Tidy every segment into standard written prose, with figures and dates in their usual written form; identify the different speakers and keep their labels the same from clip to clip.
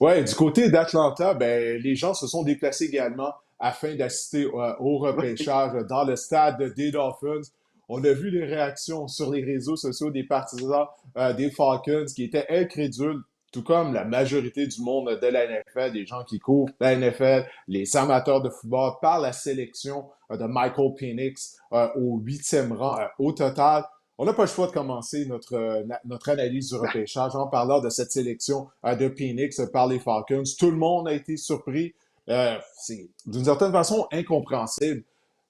Speaker 1: Ouais, du côté d'Atlanta, ben, les gens se sont déplacés également afin d'assister au repêchage dans le stade des Dolphins. On a vu les réactions sur les réseaux sociaux des partisans des Falcons qui étaient incrédules, tout comme la majorité du monde de la NFL, des gens qui couvrent la NFL, les amateurs de football, par la sélection de Michael Penix au huitième rang au total. On n'a pas le choix de commencer notre analyse du repêchage en parlant de cette sélection de Phoenix par les Falcons. Tout le monde a été surpris. C'est d'une certaine façon incompréhensible,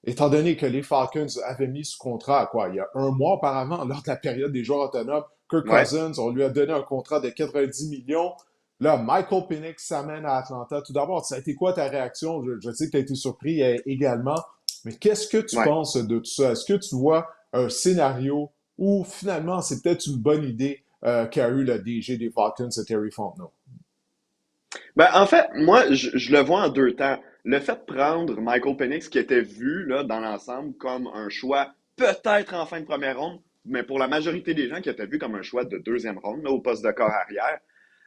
Speaker 1: étant donné que les Falcons avaient mis sous contrat quoi, il y a un mois auparavant, lors de la période des joueurs autonomes. Kirk
Speaker 2: Ouais.
Speaker 1: Cousins, on lui a donné un contrat de 90 millions. Là, Michael Penix s'amène à Atlanta. Tout d'abord, ça a été quoi ta réaction? Je sais que tu as été surpris également, mais qu'est-ce que tu
Speaker 2: Ouais.
Speaker 1: penses de tout ça? Est-ce que tu vois un scénario ou finalement, c'est peut-être une bonne idée qu'a eu le DG des Falcons, c'est Terry Fontenot.
Speaker 2: Ben, en fait, moi, je le vois en deux temps. Le fait de prendre Michael Penix, qui était vu là, dans l'ensemble comme un choix peut-être en fin de première ronde, mais pour la majorité des gens qui étaient vu comme un choix de deuxième ronde là, au poste de corps arrière.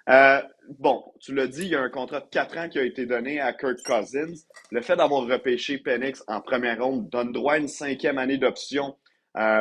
Speaker 2: Euh, bon, tu l'as dit, il y a un contrat de 4 ans qui a été donné à Kirk Cousins. Le fait d'avoir repêché Penix en première ronde donne droit à une cinquième année d'option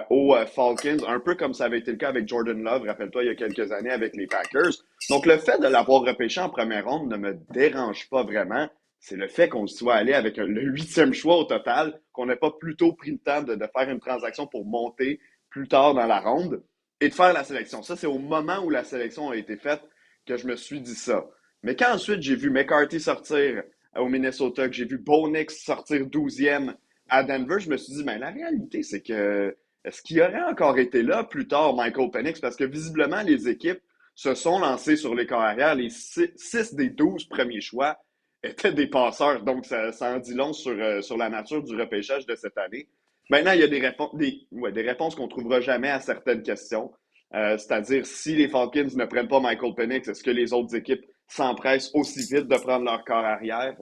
Speaker 2: aux Falcons, un peu comme ça avait été le cas avec Jordan Love, rappelle-toi, il y a quelques années avec les Packers. Donc, le fait de l'avoir repêché en première ronde ne me dérange pas vraiment. C'est le fait qu'on soit allé avec le huitième choix au total, qu'on n'ait pas plutôt pris le temps de faire une transaction pour monter plus tard dans la ronde et de faire la sélection. Ça, c'est au moment où la sélection a été faite que je me suis dit ça. Mais quand ensuite j'ai vu McCarthy sortir au Minnesota, que j'ai vu Bo Nix sortir 12e à Denver, je me suis dit, ben, la réalité, c'est que est-ce qu'il aurait encore été là plus tard, Michael Penix? Parce que visiblement, les équipes se sont lancées sur les corps arrière. Les 6 des 12 premiers choix étaient des passeurs. Donc, ça en dit long sur la nature du repêchage de cette année. Maintenant, il y a des réponses qu'on ne trouvera jamais à certaines questions. C'est-à-dire, si les Falcons ne prennent pas Michael Penix, est-ce que les autres équipes s'empressent aussi vite de prendre leur corps arrière?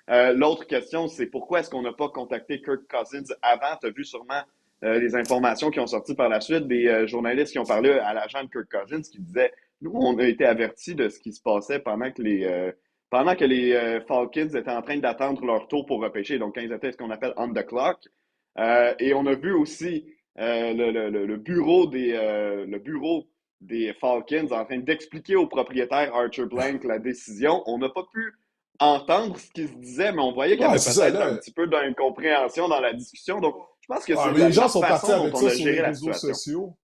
Speaker 2: L'autre question, c'est pourquoi est-ce qu'on n'a pas contacté Kirk Cousins avant? Tu as vu sûrement les informations qui ont sorti par la suite des journalistes qui ont parlé à l'agent de Kirk Cousins qui disait nous, on a été avertis de ce qui se passait pendant que les Falcons étaient en train d'attendre leur tour pour repêcher, donc quand ils étaient ce qu'on appelle on the clock. Et on a vu aussi le bureau des Falcons en train d'expliquer au propriétaire Archer Blank la décision. On n'a pas pu entendre ce qui se disait, mais on voyait qu'il y
Speaker 1: Ouais,
Speaker 2: avait
Speaker 1: c'est ça,
Speaker 2: peut-être un
Speaker 1: là.
Speaker 2: petit peu d'incompréhension dans la discussion. Donc, je pense que
Speaker 1: Ah,
Speaker 2: c'est
Speaker 1: mais les
Speaker 2: la
Speaker 1: gens sont partis
Speaker 2: façon dont
Speaker 1: avec
Speaker 2: on
Speaker 1: ça
Speaker 2: a
Speaker 1: sur les
Speaker 2: géré la
Speaker 1: réseaux
Speaker 2: situation.
Speaker 1: sociaux.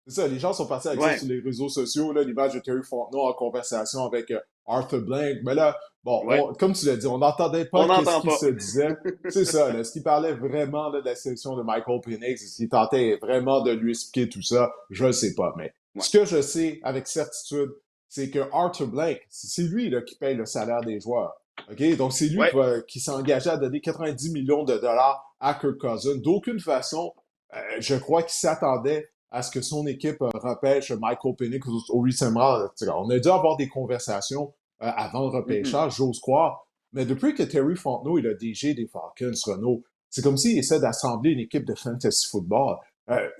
Speaker 1: C'est ça, les gens sont partis avec ça
Speaker 2: Ouais,
Speaker 1: sur les réseaux sociaux, là, l'image de Terry Fontenot en conversation avec Arthur Blank. Mais là, bon,
Speaker 2: ouais.
Speaker 1: comme tu l'as dit, on n'entendait pas
Speaker 2: On
Speaker 1: qu'est-ce
Speaker 2: n'entend
Speaker 1: qui
Speaker 2: pas.
Speaker 1: se disait. C'est ça, là, est-ce qu'il parlait vraiment là, de la sélection de Michael Penix? Est-ce qu'il tentait vraiment de lui expliquer tout ça? Je ne sais pas. Mais
Speaker 2: Ouais.
Speaker 1: ce que je sais avec certitude, c'est que Arthur Blank, c'est lui là, qui paye le salaire des joueurs. OK? Donc, c'est lui
Speaker 2: Ouais.
Speaker 1: qui s'est engagé à donner 90 millions de dollars à Kirk Cousins. D'aucune façon, je crois qu'il s'attendait à ce que son équipe repêche Michael Penix au 8e rang. On a dû avoir des conversations avant le
Speaker 2: Mhm.
Speaker 1: repêchage, j'ose croire. Mais depuis que Terry Fontenot est le DG des Falcons, Renault, c'est comme s'il essaie d'assembler une équipe de fantasy football.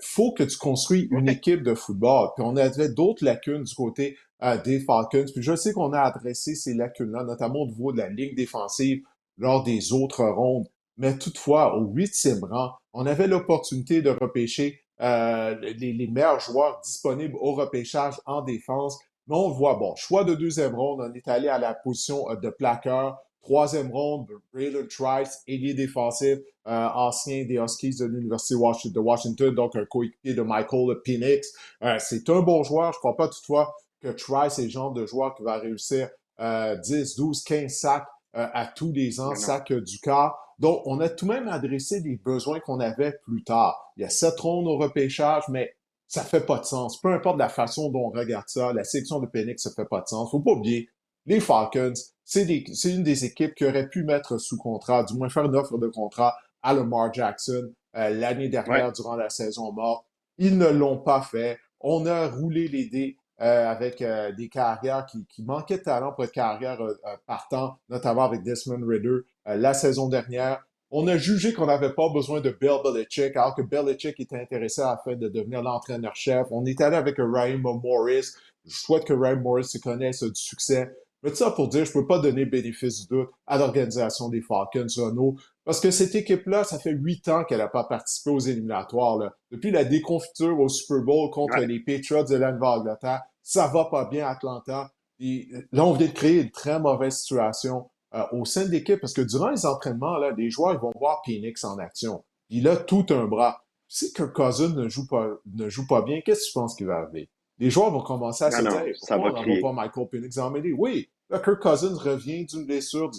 Speaker 1: Faut que tu construis une
Speaker 2: Ouais.
Speaker 1: équipe de football. Puis on avait d'autres lacunes du côté des Falcons. Puis je sais qu'on a adressé ces lacunes-là, notamment au niveau de la ligne défensive lors des autres rondes. Mais toutefois, au 8e rang, on avait l'opportunité de repêcher les meilleurs joueurs disponibles au repêchage en défense. Mais on voit, bon, choix de deuxième ronde, on est allé à la position de plaqueur. Troisième ronde, Braylon Trice, ailier défensif, ancien des Huskies de l'Université de Washington, donc un coéquipier de Michael Penix. C'est un bon joueur. Je ne crois pas toutefois que Trice est le genre de joueur qui va réussir 10, 12, 15 sacs à tous les ans,
Speaker 2: Mais non.
Speaker 1: sacs du quart. Donc, on a tout de même adressé les besoins qu'on avait plus tard. Il y a 7 rondes au repêchage, mais ça fait pas de sens. Peu importe la façon dont on regarde ça, la sélection de Penix, ça fait pas de sens. Faut pas oublier, les Falcons, c'est une des équipes qui aurait pu mettre sous contrat, du moins faire une offre de contrat à Lamar Jackson l'année
Speaker 2: Ouais.
Speaker 1: dernière durant la saison morte. Ils ne l'ont pas fait. On a roulé les dés avec des carrières qui manquaient de talent pour être carrières partant, notamment avec Desmond Ridder la saison dernière. On a jugé qu'on n'avait pas besoin de Bill Belichick, alors que Belichick était intéressé afin de devenir l'entraîneur-chef. On est allé avec Ryan Morris. Je souhaite que Ryan Morris se connaisse du succès. Mais tout ça pour dire, je peux pas donner bénéfice du doute à l'organisation des Falcons, Renaud, parce que cette équipe-là, ça fait 8 ans qu'elle n'a pas participé aux éliminatoires, là. Depuis la déconfiture au Super Bowl contre
Speaker 2: Ouais.
Speaker 1: les Patriots de la Nouvelle-Angleterre, ça va pas bien à Atlanta. Et là, on vient de créer une très mauvaise situation au sein de l'équipe, parce que durant les entraînements, là, les joueurs ils vont voir Penix en action. Il a tout un bras. Si Kirk Cousins ne joue pas bien, qu'est-ce que tu penses qui va arriver? Les joueurs vont commencer à
Speaker 2: Non,
Speaker 1: se dire,
Speaker 2: non,
Speaker 1: hey,
Speaker 2: ça
Speaker 1: pourquoi
Speaker 2: va
Speaker 1: on n'envoie
Speaker 2: crier.
Speaker 1: pas Michael Penix en mêlée? Oui, là, Kirk Cousins revient d'une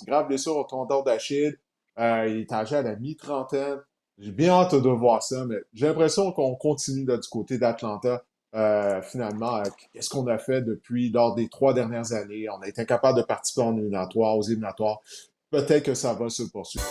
Speaker 1: grave blessure au tendon d'Achille. Il est âgé à la mi-trentaine. J'ai bien hâte de voir ça, mais j'ai l'impression qu'on continue là, du côté d'Atlanta. Finalement, qu'est-ce qu'on a fait depuis lors des 3 dernières années? On a été incapable de participer en éliminatoire, aux éliminatoires. Peut-être que ça va se poursuivre.